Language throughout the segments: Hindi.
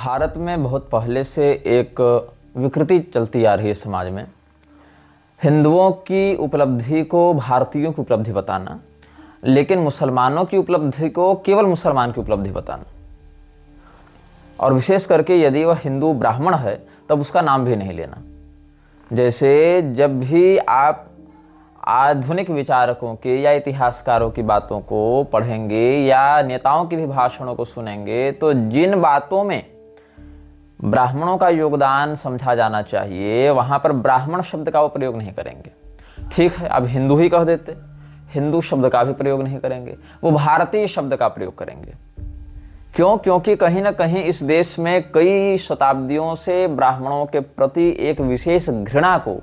भारत में बहुत पहले से एक विकृति चलती आ रही है समाज में। हिंदुओं की उपलब्धि को भारतीयों की उपलब्धि बताना, लेकिन मुसलमानों की उपलब्धि को केवल मुसलमान की उपलब्धि बताना, और विशेष करके यदि वह हिंदू ब्राह्मण है तब उसका नाम भी नहीं लेना। जैसे जब भी आप आधुनिक विचारकों के या इतिहासकारों की बातों को पढ़ेंगे या नेताओं के भी भाषणों को सुनेंगे तो जिन बातों में ब्राह्मणों का योगदान समझा जाना चाहिए वहां पर ब्राह्मण शब्द का वो प्रयोग नहीं करेंगे। ठीक है, अब हिंदू ही कह देते, हिंदू शब्द का भी प्रयोग नहीं करेंगे, वो भारतीय शब्द का प्रयोग करेंगे। क्यों? क्योंकि कहीं ना कहीं इस देश में कई शताब्दियों से ब्राह्मणों के प्रति एक विशेष घृणा को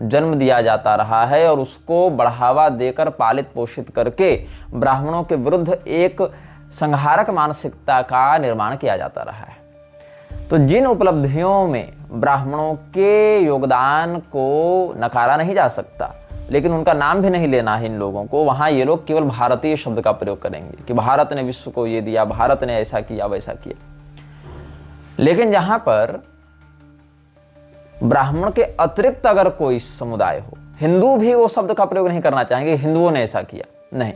जन्म दिया जाता रहा है और उसको बढ़ावा देकर पालित पोषित करके ब्राह्मणों के विरुद्ध एक संहारक मानसिकता का निर्माण किया जाता रहा है। तो जिन उपलब्धियों में ब्राह्मणों के योगदान को नकारा नहीं जा सकता, लेकिन उनका नाम भी नहीं लेना है इन लोगों को, वहां ये लोग केवल भारतीय शब्द का प्रयोग करेंगे कि भारत ने विश्व को ये दिया, भारत ने ऐसा किया वैसा किया। लेकिन जहां पर ब्राह्मण के अतिरिक्त अगर कोई समुदाय हो, हिंदू भी वो शब्द का प्रयोग नहीं करना चाहेंगे हिंदुओं ने ऐसा किया, नहीं,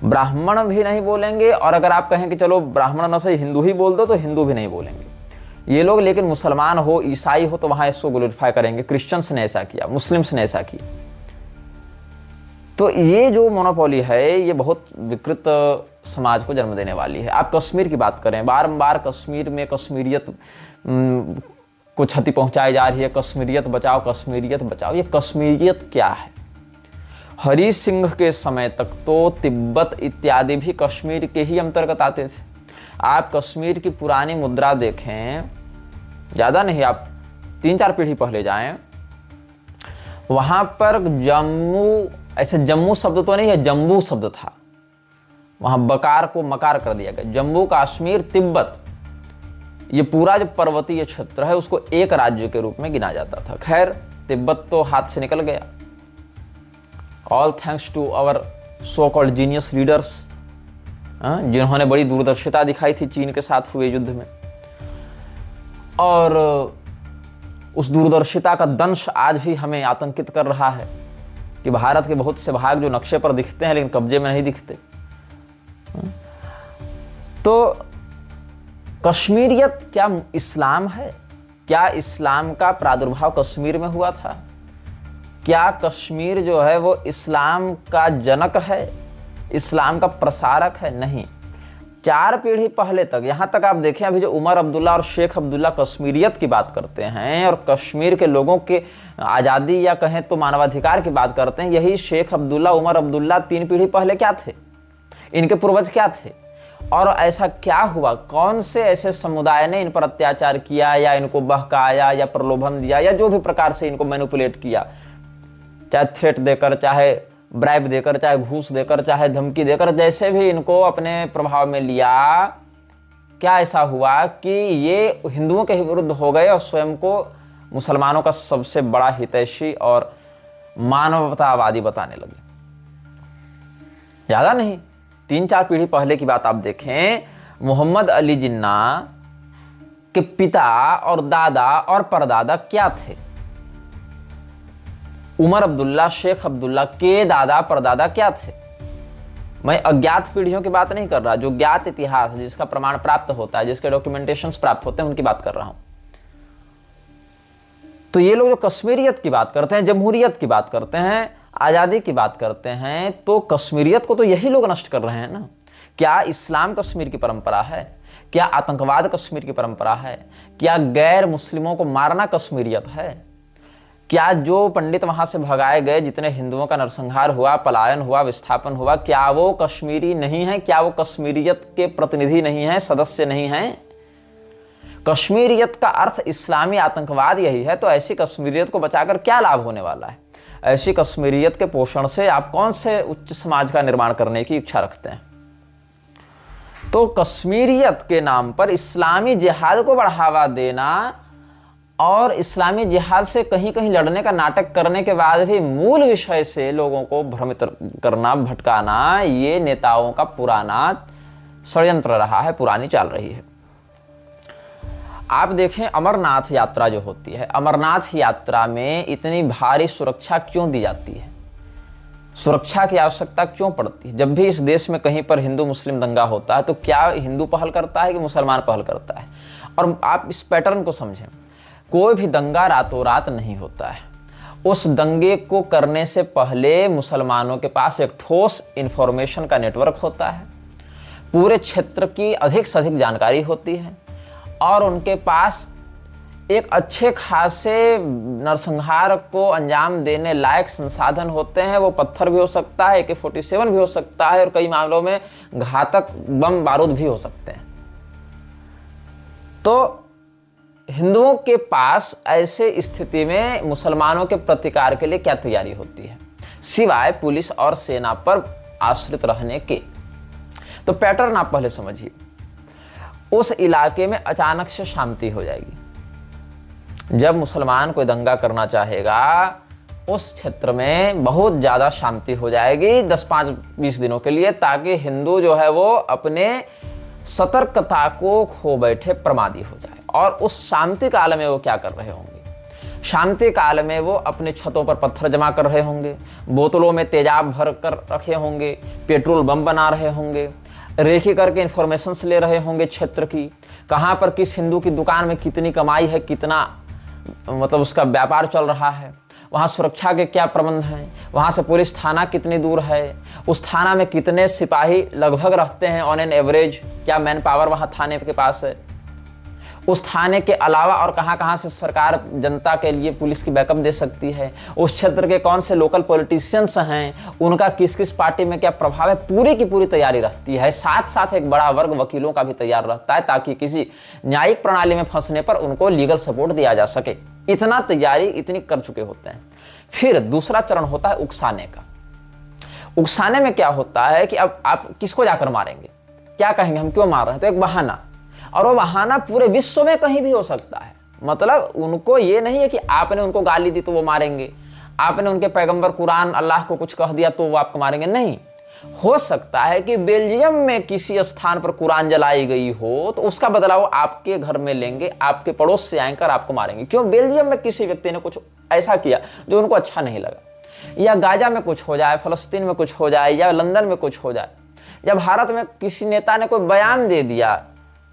ब्राह्मण भी नहीं बोलेंगे। और अगर आप कहें कि चलो ब्राह्मण न सही हिंदू ही बोल दो तो हिंदू भी नहीं बोलेंगे ये लोग। लेकिन मुसलमान हो, ईसाई हो तो वहां इसको ग्लोरीफाई करेंगे, क्रिश्चियंस ने ऐसा किया, मुस्लिम्स ने ऐसा किया। तो ये जो मोनोपोली है ये बहुत विकृत समाज को जन्म देने वाली है। आप कश्मीर की बात करें, बारंबार कश्मीर में कश्मीरियत को क्षति पहुंचाई जा रही है, कश्मीरियत बचाओ, कश्मीरियत बचाओ। ये कश्मीरियत क्या है? हरि सिंह के समय तक तो तिब्बत इत्यादि भी कश्मीर के ही अंतर्गत आते थे। आप कश्मीर की पुरानी मुद्रा देखें, ज्यादा नहीं, आप 3-4 पीढ़ी पहले जाएं, वहां पर जम्मू, ऐसे जम्मू शब्द तो नहीं है, जम्बू शब्द था। वहां बकार को मकार कर दिया गया। जम्मू कश्मीर तिब्बत, ये पूरा जो पर्वतीय क्षेत्र है उसको एक राज्य के रूप में गिना जाता था। खैर, तिब्बत तो हाथ से निकल गया, all thanks to our so called genius leaders, जिन्होंने बड़ी दूरदर्शिता दिखाई थी चीन के साथ हुए युद्ध में। और उस दूरदर्शिता का दंश आज भी हमें आतंकित कर रहा है कि भारत के बहुत से भाग जो नक्शे पर दिखते हैं लेकिन कब्जे में नहीं दिखते। तो कश्मीरियत क्या इस्लाम है? क्या इस्लाम का प्रादुर्भाव कश्मीर में हुआ था? क्या कश्मीर जो है वो इस्लाम का जनक है, इस्लाम का प्रसारक है? नहीं। 4 पीढ़ी पहले तक, यहां तक आप देखें, अभी जो उमर अब्दुल्ला और शेख अब्दुल्ला कश्मीरियत की बात करते हैं और कश्मीर के लोगों के आज़ादी या कहें तो मानवाधिकार की बात करते हैं, यही शेख अब्दुल्ला, उमर अब्दुल्ला 3 पीढ़ी पहले क्या थे? इनके पूर्वज क्या थे? और ऐसा क्या हुआ? कौन से ऐसे समुदाय ने इन पर अत्याचार किया या इनको बहकाया या प्रलोभन दिया या जो भी प्रकार से इनको मैनिपुलेट किया, चाहे थ्रेट देकर, चाहे ब्राइब देकर, चाहे घूस देकर, चाहे धमकी देकर, जैसे भी इनको अपने प्रभाव में लिया, क्या ऐसा हुआ कि ये हिंदुओं के विरुद्ध हो गए और स्वयं को मुसलमानों का सबसे बड़ा हितैषी और मानवतावादी बताने लगे? ज्यादा नहीं, 3-4 पीढ़ी पहले की बात आप देखें, मोहम्मद अली जिन्ना के पिता और दादा और परदादा क्या थे? उमर अब्दुल्ला, शेख अब्दुल्ला के दादा परदादा क्या थे? मैं अज्ञात पीढ़ियों की बात नहीं कर रहा, जो ज्ञात इतिहास जिसका प्रमाण प्राप्त होता है, जिसके डॉक्यूमेंटेशंस प्राप्त होते हैं, उनकी बात कर रहा हूं। तो ये लोग जो कश्मीरियत की बात करते हैं, जमहूरियत की बात करते हैं, आजादी की बात करते हैं, तो कश्मीरियत को तो यही लोग नष्ट कर रहे हैं ना। क्या इस्लाम कश्मीर की परंपरा है? क्या आतंकवाद कश्मीर की परंपरा है? क्या गैर मुस्लिमों को मारना कश्मीरियत है? क्या जो पंडित वहां से भगाए गए, जितने हिंदुओं का नरसंहार हुआ, पलायन हुआ, विस्थापन हुआ, क्या वो कश्मीरी नहीं है? क्या वो कश्मीरियत के प्रतिनिधि नहीं है, सदस्य नहीं है? कश्मीरियत का अर्थ इस्लामी आतंकवाद यही है, तो ऐसी कश्मीरियत को बचाकर क्या लाभ होने वाला है? ऐसी कश्मीरियत के पोषण से आप कौन से उच्च समाज का निर्माण करने की इच्छा रखते हैं? तो कश्मीरियत के नाम पर इस्लामी जिहाद को बढ़ावा देना और इस्लामी जिहाद से कहीं कहीं लड़ने का नाटक करने के बाद भी मूल विषय से लोगों को भ्रमित करना, भटकाना, ये नेताओं का पुराना षड्यंत्र रहा है, पुरानी चाल रही है। आप देखें अमरनाथ यात्रा जो होती है, अमरनाथ यात्रा में इतनी भारी सुरक्षा क्यों दी जाती है, सुरक्षा की आवश्यकता क्यों पड़ती है? जब भी इस देश में कहीं पर हिंदू मुस्लिम दंगा होता है तो क्या हिंदू पहल करता है कि मुसलमान पहल करता है? और आप इस पैटर्न को समझें, कोई भी दंगा रातों रात नहीं होता है। उस दंगे को करने से पहले मुसलमानों के पास एक ठोस इंफॉर्मेशन का नेटवर्क होता है, पूरे क्षेत्र की अधिक से अधिक जानकारी होती है और उनके पास एक अच्छे खासे नरसंहार को अंजाम देने लायक संसाधन होते हैं। वो पत्थर भी हो सकता है, AK-47 भी हो सकता है और कई मामलों में घातक बम बारूद भी हो सकते हैं। तो हिंदुओं के पास ऐसे स्थिति में मुसलमानों के प्रतिकार के लिए क्या तैयारी होती है, सिवाय पुलिस और सेना पर आश्रित रहने के? तो पैटर्न आप पहले समझिए। उस इलाके में अचानक से शांति हो जाएगी। जब मुसलमान कोई दंगा करना चाहेगा उस क्षेत्र में बहुत ज़्यादा शांति हो जाएगी 10-5-20 दिनों के लिए, ताकि हिंदू जो है वो अपने सतर्कता को खो बैठे प्रमादी हो जाए। और उस शांति काल में वो क्या कर रहे होंगे? शांति काल में वो अपने छतों पर पत्थर जमा कर रहे होंगे, बोतलों में तेजाब भर कर रखे होंगे, पेट्रोल बम बना रहे होंगे, रेखी करके इंफॉर्मेशंस ले रहे होंगे क्षेत्र की, कहाँ पर किस हिंदू की दुकान में कितनी कमाई है, कितना मतलब उसका व्यापार चल रहा है, वहाँ सुरक्षा के क्या प्रबंध हैं, वहाँ से पुलिस थाना कितनी दूर है, उस थाना में कितने सिपाही लगभग रहते हैं ऑन एन एवरेज, क्या मैन पावर वहाँ थाने के पास है, उस थाने के अलावा और कहाँ कहाँ से सरकार जनता के लिए पुलिस की बैकअप दे सकती है, उस क्षेत्र के कौन से लोकल पॉलिटिशियंस हैं, उनका किस किस पार्टी में क्या प्रभाव है, पूरी की पूरी तैयारी रहती है। साथ साथ एक बड़ा वर्ग वकीलों का भी तैयार रहता है ताकि किसी न्यायिक प्रणाली में फंसने पर उनको लीगल सपोर्ट दिया जा सके। इतना तैयारी इतनी कर चुके होते हैं। फिर दूसरा चरण होता है उकसाने का। उकसाने में क्या होता है कि अब आप किसको जाकर मारेंगे, क्या कहेंगे, हम क्यों मार रहे हैं, तो एक बहाना, और वो बहाना पूरे विश्व में कहीं भी हो सकता है। मतलब उनको ये नहीं है कि आपने उनको गाली दी तो वो मारेंगे, आपने उनके पैगंबर कुरान अल्लाह को कुछ कह दिया तो वो आपको मारेंगे, नहीं। हो सकता है कि बेल्जियम में किसी स्थान पर कुरान जलाई गई हो तो उसका बदला वो आपके घर में लेंगे, आपके पड़ोस से आकर आपको मारेंगे। क्यों? बेल्जियम में किसी व्यक्ति ने कुछ ऐसा किया जो उनको अच्छा नहीं लगा, या गाजा में कुछ हो जाए, फलस्तीन में कुछ हो जाए, या लंदन में कुछ हो जाए, या भारत में किसी नेता ने कोई बयान दे दिया,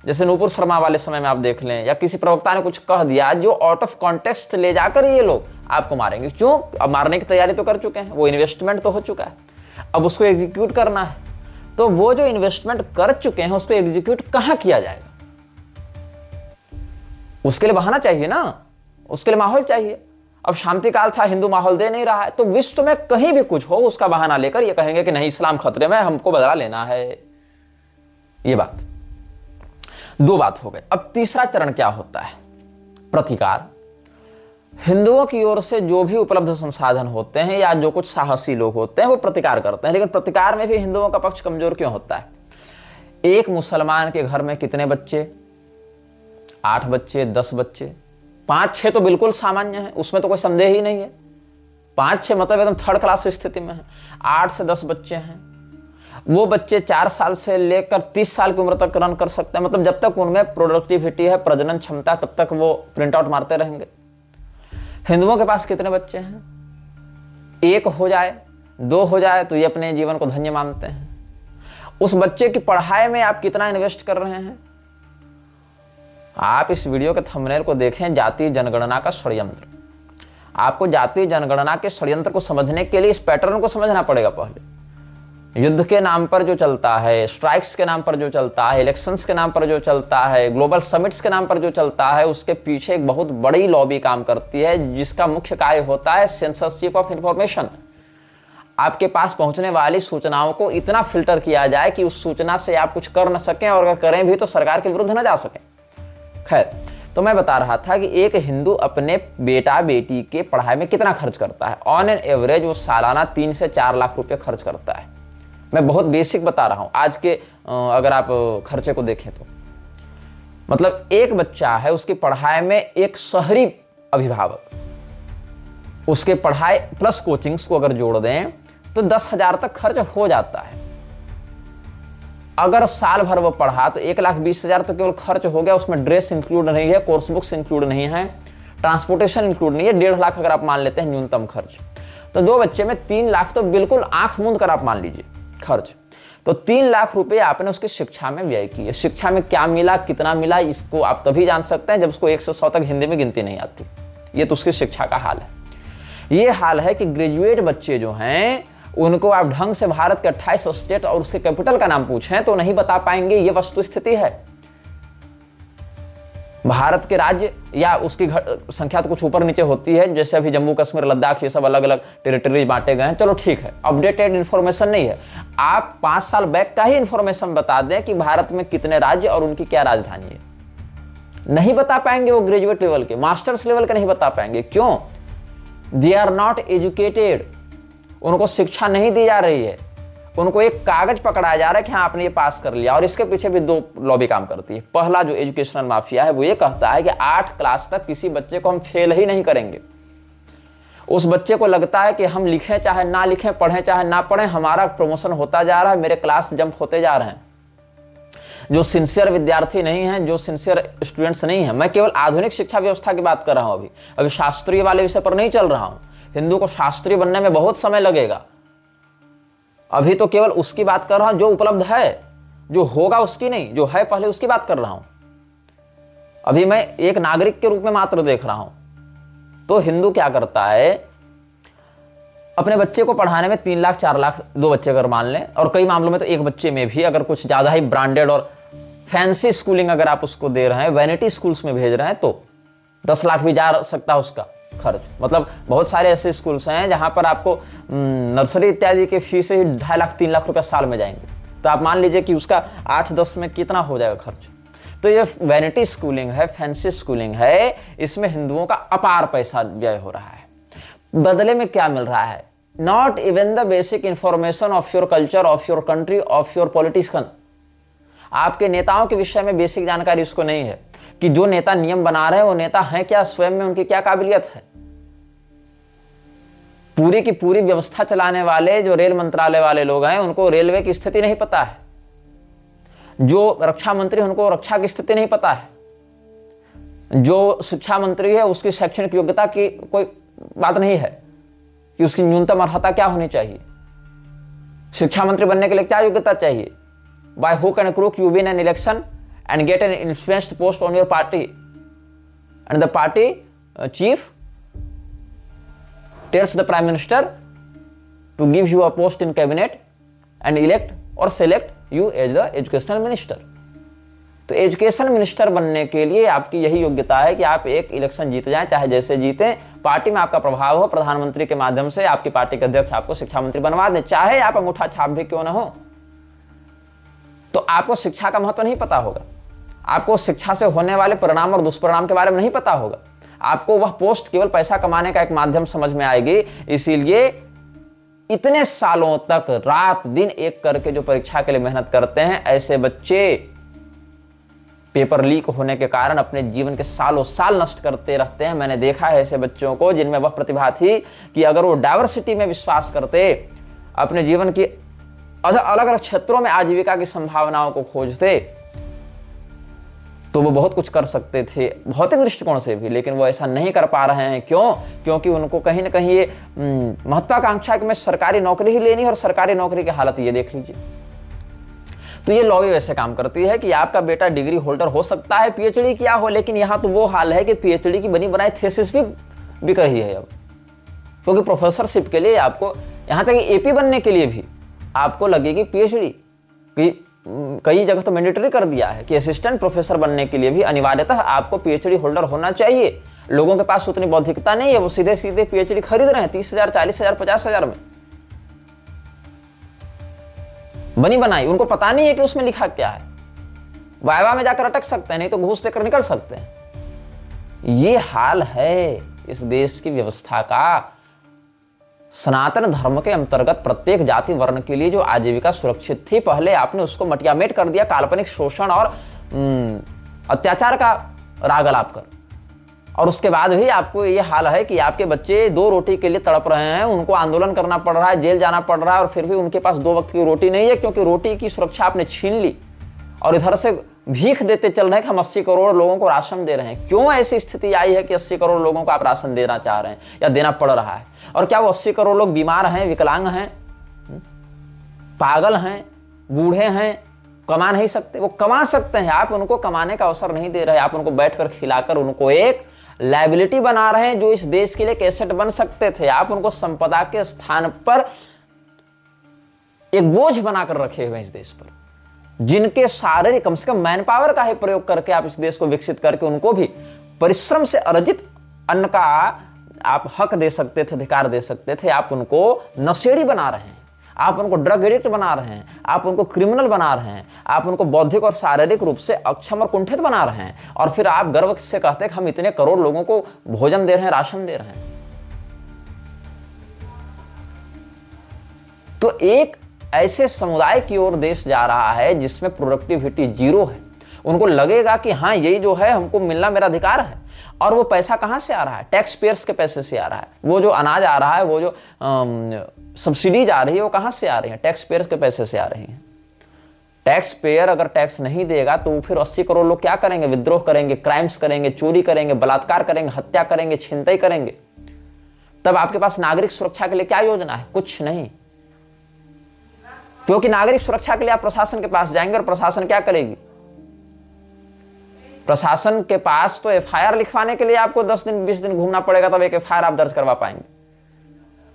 जैसे नूपुर शर्मा वाले समय में आप देख लें, या किसी प्रवक्ता ने कुछ कह दिया जो आउट ऑफ कॉन्टेक्स्ट ले जाकर ये लोग आपको मारेंगे। क्यों? अब मारने की तैयारी तो कर चुके हैं, वो इन्वेस्टमेंट तो हो चुका है, अब उसको एग्जीक्यूट करना है। तो वो जो इन्वेस्टमेंट कर चुके हैं उसको एग्जीक्यूट कहां किया जाएगा? उसके लिए बहाना चाहिए ना, उसके लिए माहौल चाहिए। अब शांति काल था, हिंदू माहौल दे नहीं रहा है, तो विश्व में कहीं भी कुछ हो उसका बहाना लेकर ये कहेंगे कि नहीं इस्लाम खतरे में, हमको बदला लेना है। ये बात, दो बात हो गए। अब तीसरा चरण क्या होता है? प्रतिकार। हिंदुओं की ओर से जो भी उपलब्ध संसाधन होते हैं या जो कुछ साहसी लोग होते हैं वो प्रतिकार करते हैं, लेकिन प्रतिकार में भी हिंदुओं का पक्ष कमजोर क्यों होता है? एक मुसलमान के घर में कितने बच्चे? 8 बच्चे, 10 बच्चे, 5-6 तो बिल्कुल सामान्य है, उसमें तो कोई संदेह ही नहीं है। 5-6 मतलब एकदम थर्ड क्लास स्थिति में है। 8 से 10 बच्चे हैं, वो बच्चे 4 साल से लेकर 30 साल की उम्र तक रन कर सकते हैं। मतलब जब तक उनमें प्रोडक्टिविटी है, प्रजनन क्षमता, तब तक वो प्रिंट आउट मारते रहेंगे। हिंदुओं के पास कितने बच्चे हैं? 1 हो जाए, 2 हो जाए तो ये अपने जीवन को धन्य मानते हैं। उस बच्चे की पढ़ाई में आप कितना इन्वेस्ट कर रहे हैं? आप इस वीडियो के थंबनेल को देखें, जातीय जनगणना का षड्यंत्र। आपको जातीय जनगणना के षड्यंत्र को समझने के लिए इस पैटर्न को समझना पड़ेगा। पहले युद्ध के नाम पर जो चलता है, स्ट्राइक्स के नाम पर जो चलता है, इलेक्शंस के नाम पर जो चलता है, ग्लोबल समिट्स के नाम पर जो चलता है, उसके पीछे एक बहुत बड़ी लॉबी काम करती है जिसका मुख्य कार्य होता है सेंसरशिप ऑफ इंफॉर्मेशन। आपके पास पहुंचने वाली सूचनाओं को इतना फिल्टर किया जाए कि उस सूचना से आप कुछ कर न सकें, और अगर करें भी तो सरकार के विरुद्ध न जा सकें। खैर, तो मैं बता रहा था कि एक हिंदू अपने बेटा बेटी के पढ़ाई में कितना खर्च करता है। ऑन एन एवरेज वो सालाना 3 से 4 लाख रुपए खर्च करता है। मैं बहुत बेसिक बता रहा हूं, आज के अगर आप खर्चे को देखें तो मतलब एक बच्चा है, उसकी पढ़ाई में एक शहरी अभिभावक, उसके पढ़ाई प्लस कोचिंग्स को अगर जोड़ दें तो 10,000 तक खर्च हो जाता है। अगर साल भर वो पढ़ा तो 1,20,000 तो केवल खर्च हो गया, उसमें ड्रेस इंक्लूड नहीं है, कोर्स बुक्स इंक्लूड नहीं है, ट्रांसपोर्टेशन इंक्लूड नहीं है। 1.5 लाख अगर आप मान लेते हैं न्यूनतम खर्च, तो 2 बच्चे में 3 लाख तो बिल्कुल आंख मूंद कर आप मान लीजिए खर्च। तो 3 लाख रुपए आपने उसकी शिक्षा में व्यय किए। शिक्षा में क्या मिला, कितना मिला, इसको आप तभी जान सकते हैं जब उसको 1 से 100 तक हिंदी में गिनती नहीं आती। ये तो उसकी शिक्षा का हाल है। ये हाल है कि ग्रेजुएट बच्चे जो हैं उनको आप ढंग से भारत के 28 स्टेट और उसके कैपिटल का नाम पूछें तो नहीं बता पाएंगे। ये वस्तु स्थिति है। भारत के राज्य या उसकी संख्या तो कुछ ऊपर नीचे होती है, जैसे अभी जम्मू कश्मीर, लद्दाख, ये सब अलग अलग टेरिटरीज बांटे गए हैं, चलो ठीक है, अपडेटेड इंफॉर्मेशन नहीं है। आप 5 साल बैक का ही इंफॉर्मेशन बता दें कि भारत में कितने राज्य और उनकी क्या राजधानी है, नहीं बता पाएंगे। वो ग्रेजुएट लेवल के, मास्टर्स लेवल के नहीं बता पाएंगे। क्यों? They are not educated. उनको शिक्षा नहीं दी जा रही है। उनको एक कागज पकड़ाया जा रहा है कि हाँ आपने ये पास कर लिया। और इसके पीछे भी 2 लॉबी काम करती है। पहला जो एजुकेशनल माफिया है वो ये कहता है कि 8 क्लास तक किसी बच्चे को हम फेल ही नहीं करेंगे। उस बच्चे को लगता है कि हम लिखें चाहे ना लिखें, पढ़ें चाहे ना पढ़ें, हमारा प्रमोशन होता जा रहा है, मेरे क्लास जंप होते जा रहे हैं। जो सिंसियर विद्यार्थी नहीं है, जो सिंसियर स्टूडेंट्स नहीं है, मैं केवल आधुनिक शिक्षा व्यवस्था की बात कर रहा हूं। अभी शास्त्रीय वाले विषय पर नहीं चल रहा हूं। हिंदू को शास्त्रीय बनने में बहुत समय लगेगा। अभी तो केवल उसकी बात कर रहा हूं जो उपलब्ध है, जो होगा उसकी नहीं, जो है पहले उसकी बात कर रहा हूं। अभी मैं एक नागरिक के रूप में मात्र देख रहा हूं। तो हिंदू क्या करता है, अपने बच्चे को पढ़ाने में 3 लाख 4 लाख, 2 बच्चे अगर मान लें, और कई मामलों में तो एक बच्चे में भी अगर कुछ ज्यादा ही ब्रांडेड और फैंसी स्कूलिंग अगर आप उसको दे रहे हैं, वैनिटी स्कूल्स में भेज रहे हैं, तो 10 लाख भी जा सकता है उसका खर्च। मतलब बहुत सारे ऐसे स्कूल्स हैं जहां पर आपको नर्सरी इत्यादि के फीस ही 2.5 लाख 3 लाख रुपए साल में जाएंगे। तो आप मान लीजिए कि उसका 8-10 में कितना हो जाएगा खर्च। तो ये वैनिटी स्कूलिंग है, फैंसी स्कूलिंग है, इसमें हिंदुओं का अपार पैसा व्यय हो रहा है। बदले में क्या मिल रहा है? Not even the basic information of your culture, of your country, of your politician. आपके नेताओं के विषय में बेसिक जानकारी उसको नहीं है कि जो नेता नियम बना रहे हैं वो नेता हैं क्या, स्वयं में उनकी क्या काबिलियत है। पूरी की पूरी व्यवस्था चलाने वाले जो रेल मंत्रालय वाले लोग हैं उनको रेलवे की स्थिति नहीं पता है। जो रक्षा मंत्री उनको रक्षा की स्थिति नहीं पता है। जो शिक्षा मंत्री है उसकी शैक्षणिक योग्यता की कोई बात नहीं है कि उसकी न्यूनतम अर्हता क्या होनी चाहिए। शिक्षा मंत्री बनने के लिए क्या योग्यता चाहिए? By hook and crook you win an election and get an influenced post on your party, and the party chief tells the prime minister to give you a post in cabinet and elect or select you as the educational minister. तो एजुकेशन मिनिस्टर बनने के लिए आपकी यही योग्यता है कि आप एक इलेक्शन जीत जाएं, चाहे जैसे जीतें, पार्टी में आपका प्रभाव हो, प्रधानमंत्री के माध्यम से आपकी पार्टी के अध्यक्ष आपको शिक्षा मंत्री बनवा दें, चाहे आप अंगूठा छाप भी क्यों ना हो। तो आपको शिक्षा का महत्व नहीं पता होगा। आपको शिक्षा से होने वाले परिणाम और दुष्परिणाम के बारे में नहीं पता होगा। आपको वह पोस्ट केवल पैसा कमाने का एक माध्यम समझ में आएगी। इसीलिए इतने सालों तक रात दिन एक करके जो परीक्षा के लिए मेहनत करते हैं, ऐसे बच्चे पेपर लीक होने के कारण अपने जीवन के सालों साल नष्ट करते रहते हैं। मैंने देखा है ऐसे बच्चों को जिनमें वह प्रतिभा थी कि अगर वो डाइवर्सिटी में विश्वास करते, अपने जीवन की अलग अलग क्षेत्रों में आजीविका की संभावनाओं को खोजते, तो वो बहुत कुछ कर सकते थे भौतिक दृष्टिकोण से भी। लेकिन वो ऐसा नहीं कर पा रहे हैं। क्यों? क्योंकि उनको कहीं ना कहीं ये महत्वाकांक्षा है कि मैं सरकारी नौकरी ही लेनी है, और सरकारी नौकरी की हालत ये देख लीजिए। तो ये लॉबी वैसे काम करती है कि आपका बेटा डिग्री होल्डर हो सकता है, पीएचडी किया हो, लेकिन यहां तो वो हाल है कि पीएचडी की बनी बनाई थीसिस भी बिक रही है अब। क्योंकि प्रोफेसरशिप के लिए आपको, यहां तक एपी बनने के लिए भी आपको लगेगी पीएचडी। कई जगह तो मैंडेटरी कर दिया है कि असिस्टेंट प्रोफेसर बनने के लिए भी अनिवार्यतः आपको पीएचडी होल्डर होना चाहिए। लोगों के पास उतनी बौद्धिकता नहीं है, वो सीधे सीधे पीएचडी खरीद रहे हैं 30,000, 40,000, 50,000 में बनी बनाई। उनको पता नहीं है कि उसमें लिखा क्या है। वाइवा में जाकर अटक सकते हैं, नहीं तो घूस देकर निकल सकते हैं। ये हाल है इस देश की व्यवस्था का। सनातन धर्म के अंतर्गत प्रत्येक जाति वर्ण के लिए जो आजीविका सुरक्षित थी, पहले आपने उसको मटियामेट कर दिया काल्पनिक शोषण और अत्याचार का राग अलाप कर। और उसके बाद भी आपको ये हाल है कि आपके बच्चे 2 रोटी के लिए तड़प रहे हैं, उनको आंदोलन करना पड़ रहा है, जेल जाना पड़ रहा है, और फिर भी उनके पास 2 वक्त की रोटी नहीं है, क्योंकि रोटी की सुरक्षा आपने छीन ली और इधर से भीख देते चल रहे हैं कि हम 80 करोड़ लोगों को राशन दे रहे हैं। क्यों ऐसी स्थिति आई है कि 80 करोड़ लोगों को आप राशन देना चाह रहे हैं या देना पड़ रहा है? और क्या वो 80 करोड़ लोग बीमार हैं, विकलांग हैं, पागल हैं, बूढ़े हैं, कमा नहीं सकते? वो कमा सकते हैं, आप उनको कमाने का अवसर नहीं दे रहे। आप उनको बैठकर खिलाकर उनको एक लायबिलिटी बना रहे हैं जो इस देश के लिए एक एसेट बन सकते थे। आप उनको संपदा के स्थान पर एक बोझ बनाकर रखे हुए इस देश पर, जिनके शारीरिक कम से कम मैन पावर का ही प्रयोग करके आप इस देश को विकसित करके उनको भी परिश्रम से अर्जित अन्न का आप हक दे सकते थे, अधिकार दे सकते थे। आप उनको नशेड़ी बना रहे हैं, आप उनको ड्रग एडिक्ट बना रहे हैं, आप उनको क्रिमिनल बना रहे हैं, आप उनको बौद्धिक और शारीरिक रूप से अक्षम और कुंठित बना रहे हैं, और फिर आप गर्व से कहते हैं कि हम इतने करोड़ लोगों को भोजन दे रहे हैं, राशन दे रहे हैं। तो एक ऐसे समुदाय की ओर देश जा रहा है जिसमें प्रोडक्टिविटी 0 है। उनको लगेगा कि हाँ, यही जो है हमको मिलना मेरा अधिकार है। और वो पैसा कहां से आ रहा है? टैक्स पेयर्स के पैसे से आ रहा है। वो जो अनाज आ रहा है, वो जो सब्सिडीज आ रही है, वो कहां से आ रही है? टैक्स पेयर्स के पैसे से आ रही है। टैक्स पेयर अगर टैक्स नहीं देगा तो फिर 80 करोड़ लोग क्या करेंगे? विद्रोह करेंगे, क्राइम्स करेंगे, चोरी करेंगे, बलात्कार करेंगे, हत्या करेंगे, छिनतई करेंगे। तब आपके पास नागरिक सुरक्षा के लिए क्या योजना है? कुछ नहीं। क्योंकि नागरिक सुरक्षा के लिए आप प्रशासन के पास जाएंगे और प्रशासन क्या करेगी? प्रशासन के पास तो एफआईआर लिखवाने के लिए आपको 10 दिन 20 दिन घूमना पड़ेगा, तब एक एफआईआर आप दर्ज करवा पाएंगे।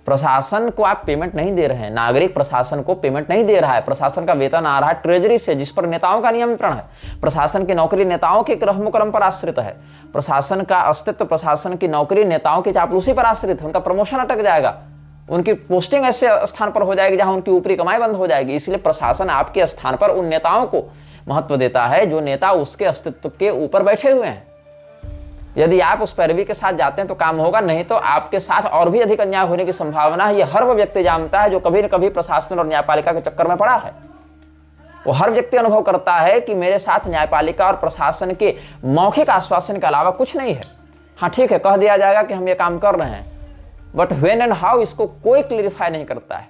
प्रशासन को आप पेमेंट नहीं दे रहे हैं, नागरिक प्रशासन को पेमेंट नहीं दे रहा है। प्रशासन का वेतन आ रहा है ट्रेजरी से, जिस पर नेताओं का नियंत्रण है। प्रशासन की नौकरी नेताओं के रहमो करम पर आश्रित है। प्रशासन का अस्तित्व, प्रशासन की नौकरी नेताओं की चापलूसी पर आश्रित है। उनका प्रमोशन अटक जाएगा, उनकी पोस्टिंग ऐसे स्थान पर हो जाएगी जहां उनकी ऊपरी कमाई बंद हो जाएगी। इसलिए प्रशासन आपके स्थान पर उन नेताओं को महत्व देता है जो नेता उसके अस्तित्व के ऊपर बैठे हुए हैं। यदि आप उस पैरवी के साथ जाते हैं तो काम होगा, नहीं तो आपके साथ और भी अधिक अन्याय होने की संभावना है। यह हर वो व्यक्ति जानता है जो कभी न कभी प्रशासन और न्यायपालिका के चक्कर में पड़ा है। वो हर व्यक्ति अनुभव करता है कि मेरे साथ न्यायपालिका और प्रशासन के मौखिक आश्वासन के अलावा कुछ नहीं है। हाँ ठीक है, कह दिया जाएगा कि हम ये काम कर रहे हैं, बट व्हेन एंड हाउ इसको कोई क्लियरिफाई नहीं करता है।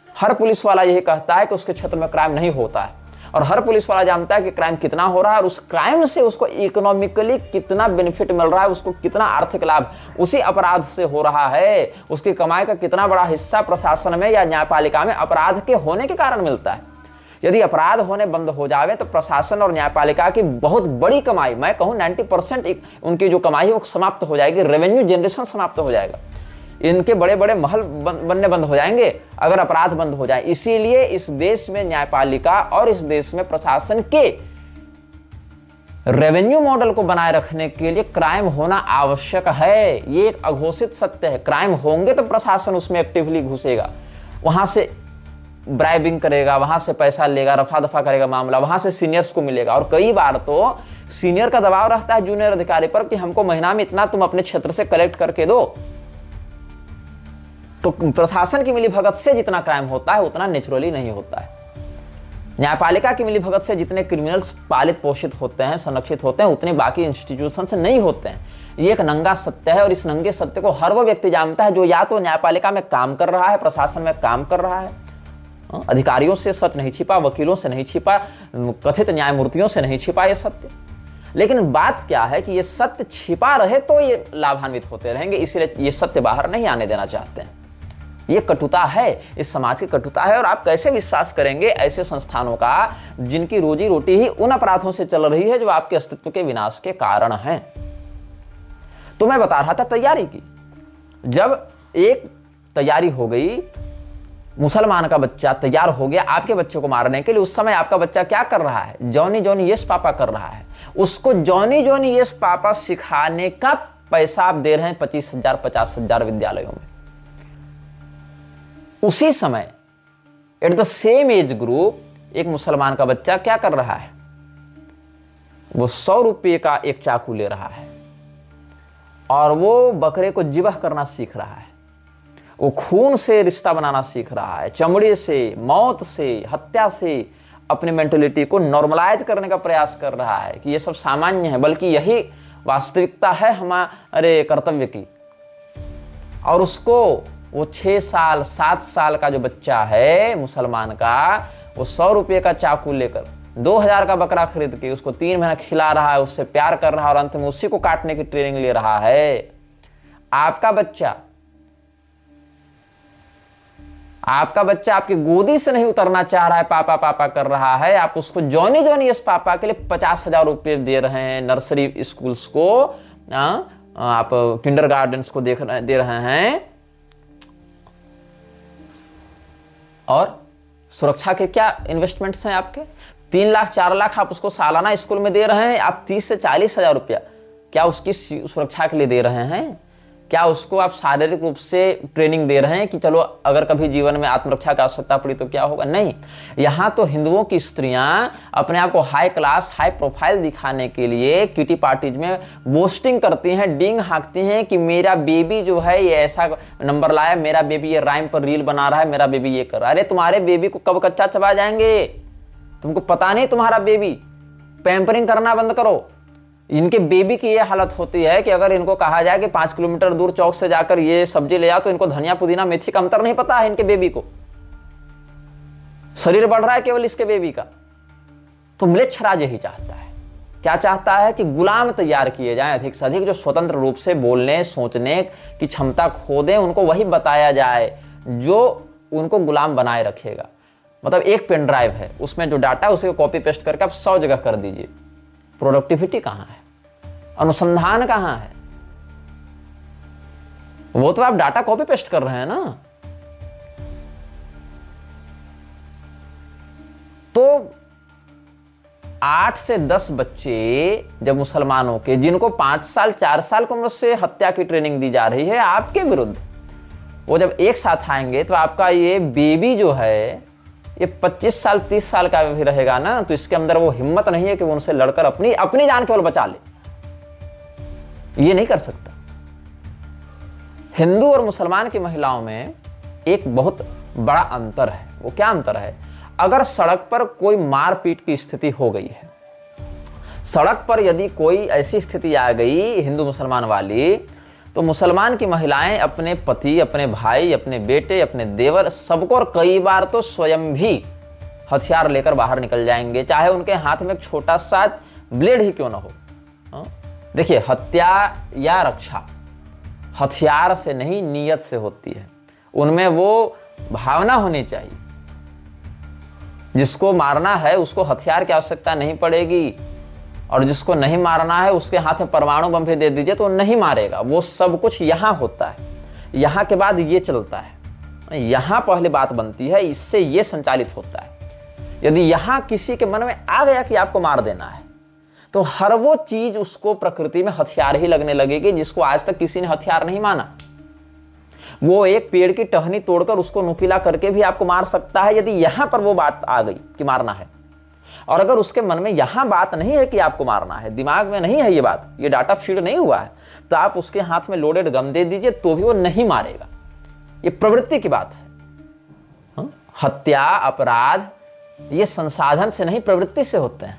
हर पुलिस वाला यही कहता है कि उसके क्षेत्र में क्राइम नहीं होता है, और हर पुलिस वाला जानता है कि क्राइम कितना हो रहा है और उस क्राइम से उसको इकोनॉमिकली कितना बेनिफिट मिल रहा है, उसको कितना आर्थिक लाभ उसी अपराध से हो रहा है, उसकी कमाई का कितना बड़ा हिस्सा प्रशासन में या न्यायपालिका में अपराध के होने के कारण मिलता है। यदि अपराध होने बंद हो जावे तो प्रशासन और न्यायपालिका की बहुत बड़ी कमाई, मैं कहूं 90% उनकी जो कमाई है वो समाप्त हो जाएगी, रेवेन्यू जनरेशन समाप्त हो जाएगा। इनके बड़े बड़े महल बनने बंद हो जाएंगे अगर अपराध बंद हो जाए। इसीलिए इस देश में न्यायपालिका और इस देश में प्रशासन के रेवेन्यू मॉडल को बनाए रखने के लिए क्राइम होना आवश्यक है। ये एक अघोषित सत्य है। क्राइम होंगे तो प्रशासन उसमें एक्टिवली घुसेगा, वहां से ब्राइबिंग करेगा, वहां से पैसा लेगा, रफा दफा करेगा मामला, वहां से सीनियर्स को मिलेगा। और कई बार तो सीनियर का दबाव रहता है जूनियर अधिकारी पर कि हमको महीना में इतना तुम अपने क्षेत्र से कलेक्ट करके दो। तो प्रशासन की मिलीभगत से जितना क्राइम होता है उतना नेचुरली नहीं होता है। न्यायपालिका की मिलीभगत से जितने क्रिमिनल्स पालित पोषित होते हैं, संरक्षित होते हैं, उतने बाकी इंस्टीट्यूशन से नहीं होते हैं। ये एक नंगा सत्य है और इस नंगे सत्य को हर वो व्यक्ति जानता है जो या तो न्यायपालिका में काम कर रहा है, प्रशासन में काम कर रहा है। अधिकारियों से सच नहीं छिपा, वकीलों से नहीं छिपा, कथित न्यायमूर्तियों से नहीं छिपा ये सत्य। लेकिन बात क्या है कि ये सत्य छिपा रहे तो ये लाभान्वित होते रहेंगे, इसलिए ये सत्य बाहर नहीं आने देना चाहते हैं। ये कटुता है, इस समाज की कटुता है। और आप कैसे विश्वास करेंगे ऐसे संस्थानों का जिनकी रोजी रोटी ही उन अपराधों से चल रही है जो आपके अस्तित्व के विनाश के कारण हैं। तो मैं बता रहा था तैयारी की। जब एक तैयारी हो गई, मुसलमान का बच्चा तैयार हो गया आपके बच्चे को मारने के लिए, उस समय आपका बच्चा क्या कर रहा है? जॉनी जॉनी यस पापा कर रहा है। उसको जॉनी जॉनी यस पापा सिखाने का पैसा आप दे रहे हैं 25,000 50,000 विद्यालयों में। उसी समय at the same age group एक मुसलमान का बच्चा क्या कर रहा है? वो 100 रुपये का एक चाकू ले रहा है और वो बकरे को जिबह करना सीख रहा है। वो खून से रिश्ता बनाना सीख रहा है, चमड़े से, मौत से, हत्या से अपनी मेंटलिटी को नॉर्मलाइज करने का प्रयास कर रहा है कि ये सब सामान्य है। बल्कि यही वास्तविकता है हमारे कर्तव्य की। और उसको वो 6 साल 7 साल का जो बच्चा है मुसलमान का, वो 100 रुपये का चाकू लेकर 2000 का बकरा खरीद के उसको 3 महीना खिला रहा है, उससे प्यार कर रहा है और अंत में उसी को काटने की ट्रेनिंग ले रहा है। आपका बच्चा आपकी गोदी से नहीं उतरना चाह रहा है, पापा पापा कर रहा है, आप उसको जॉनी जॉनी इस पापा के लिए 50,000 रुपये दे रहे हैं। नर्सरी स्कूल्स को आप किंडरगार्टन्स को दे रहे हैं। और सुरक्षा के क्या इन्वेस्टमेंट्स हैं आपके? 3 लाख 4 लाख आप उसको सालाना स्कूल में दे रहे हैं। आप 30 से 40,000 रुपया क्या उसकी सुरक्षा के लिए दे रहे हैं? क्या उसको आप शारीरिक रूप से ट्रेनिंग दे रहे हैं कि चलो अगर कभी जीवन में आत्मरक्षा की आवश्यकता पड़ी तो क्या होगा? नहीं। यहाँ तो हिंदुओं की स्त्रियां अपने आप को हाई क्लास हाई प्रोफाइल दिखाने के लिए किटी पार्टीज में बोस्टिंग करती हैं, डींग हाँकती हैं कि मेरा बेबी जो है ये ऐसा नंबर लाया, मेरा बेबी ये राइम पर रील बना रहा है, मेरा बेबी ये कर रहा है। अरे तुम्हारे बेबी को कब कच्चा चबा जाएंगे, तुमको पता नहीं तुम्हारा बेबी। पैम्परिंग करना बंद करो। इनके बेबी की ये हालत होती है कि अगर इनको कहा जाए कि 5 किलोमीटर दूर चौक से जाकर ये सब्जी ले आओ तो इनको धनिया पुदीना मेथी का अंतर नहीं पता है। इनके बेबी को शरीर बढ़ रहा है केवल इसके बेबी का। तो म्लेच्छ राज यही चाहता है। क्या चाहता है कि गुलाम तैयार किए जाएं अधिक से अधिक, जो स्वतंत्र रूप से बोलने सोचने की क्षमता खो दें, उनको वही बताया जाए जो उनको गुलाम बनाए रखेगा। मतलब एक पेन ड्राइव है, उसमें जो डाटा उसे कॉपी पेस्ट करके आप 100 जगह कर दीजिए। प्रोडक्टिविटी कहां है? अनुसंधान कहां है? वो तो आप डाटा कॉपी पेस्ट कर रहे हैं ना। तो 8 से 10 बच्चे जब मुसलमानों के, जिनको 5 साल 4 साल की उम्र से हत्या की ट्रेनिंग दी जा रही है आपके विरुद्ध, वो जब एक साथ आएंगे तो आपका ये बेबी जो है ये 25 साल 30 साल का भी रहेगा ना, तो इसके अंदर वो हिम्मत नहीं है कि वो उनसे लड़कर अपनी जान केवल बचा ले। ये नहीं कर सकता। हिंदू और मुसलमान की महिलाओं में एक बहुत बड़ा अंतर है। वो क्या अंतर है? अगर सड़क पर कोई मारपीट की स्थिति हो गई है, सड़क पर यदि कोई ऐसी स्थिति आ गई हिंदू मुसलमान वाली, तो मुसलमान की महिलाएं अपने पति, अपने भाई, अपने बेटे, अपने देवर, सबको, और कई बार तो स्वयं भी हथियार लेकर बाहर निकल जाएंगे, चाहे उनके हाथ में एक छोटा सा ब्लेड ही क्यों ना हो। देखिए, हत्या या रक्षा हथियार से नहीं नीयत से होती है। उनमें वो भावना होनी चाहिए। जिसको मारना है उसको हथियार की आवश्यकता नहीं पड़ेगी, और जिसको नहीं मारना है उसके हाथ में परमाणु बम भी दे दीजिए तो नहीं मारेगा। वो सब कुछ यहां होता है, यहां के बाद ये चलता है, यहां पहले बात बनती है, इससे ये संचालित होता है। यदि यहां किसी के मन में आ गया कि आपको मार देना है, तो हर वो चीज उसको प्रकृति में हथियार ही लगने लगेगी जिसको आज तक किसी ने हथियार नहीं माना। वो एक पेड़ की टहनी तोड़कर उसको नुकीला करके भी आपको मार सकता है, यदि यहां पर वो बात आ गई कि मारना है। और अगर उसके मन में यहां बात नहीं है कि आपको मारना है, दिमाग में नहीं है ये बात, ये डाटा फीड नहीं हुआ है, तो आप उसके हाथ में लोडेड गन दे दीजिए तो भी वो नहीं मारेगा। ये प्रवृत्ति की बात है। हत्या, अपराध ये संसाधन से नहीं प्रवृत्ति से होते हैं।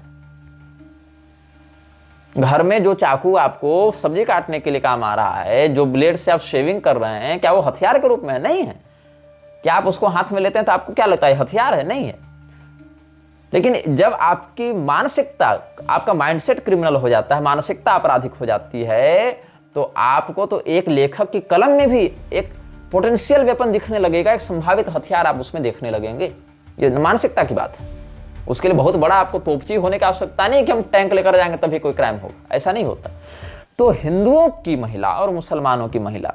घर में जो चाकू आपको सब्जी काटने के लिए काम आ रहा है, जो ब्लेड से आप शेविंग कर रहे हैं, क्या वो हथियार के रूप में है? नहीं है। क्या आप उसको हाथ में लेते हैं तो आपको क्या लगता है हथियार है? नहीं है। लेकिन जब आपकी मानसिकता, आपका माइंडसेट क्रिमिनल हो जाता है, मानसिकता आपराधिक हो जाती है, तो आपको तो एक लेखक की कलम में भी एक पोटेंशियल वेपन दिखने लगेगा, एक संभावित हथियार आप उसमें देखने लगेंगे। ये मानसिकता की बात है। उसके लिए बहुत बड़ा आपको तोपची होने की आवश्यकता नहीं कि हम टैंक लेकर जाएंगे तभी कोई क्राइम होगा, ऐसा नहीं होता। तो हिंदुओं की महिला और मुसलमानों की महिला,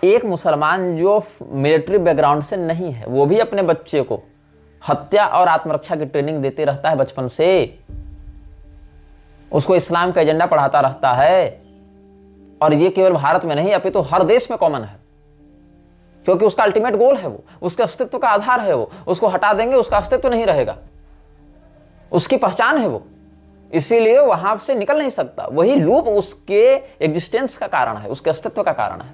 एक मुसलमान जो मिलिट्री बैकग्राउंड से नहीं है, वो भी अपने बच्चे को हत्या और आत्मरक्षा की ट्रेनिंग देते रहता है बचपन से, उसको इस्लाम का एजेंडा पढ़ाता रहता है। और ये केवल भारत में नहीं अपितु हर देश में कॉमन है, क्योंकि उसका अल्टीमेट गोल है, वो उसके अस्तित्व का आधार है। वो उसको हटा देंगे उसका अस्तित्व नहीं रहेगा, उसकी पहचान है वो, इसीलिए वहां से निकल नहीं सकता। वही लूप उसके एग्जिस्टेंस का कारण है, उसके अस्तित्व का कारण है।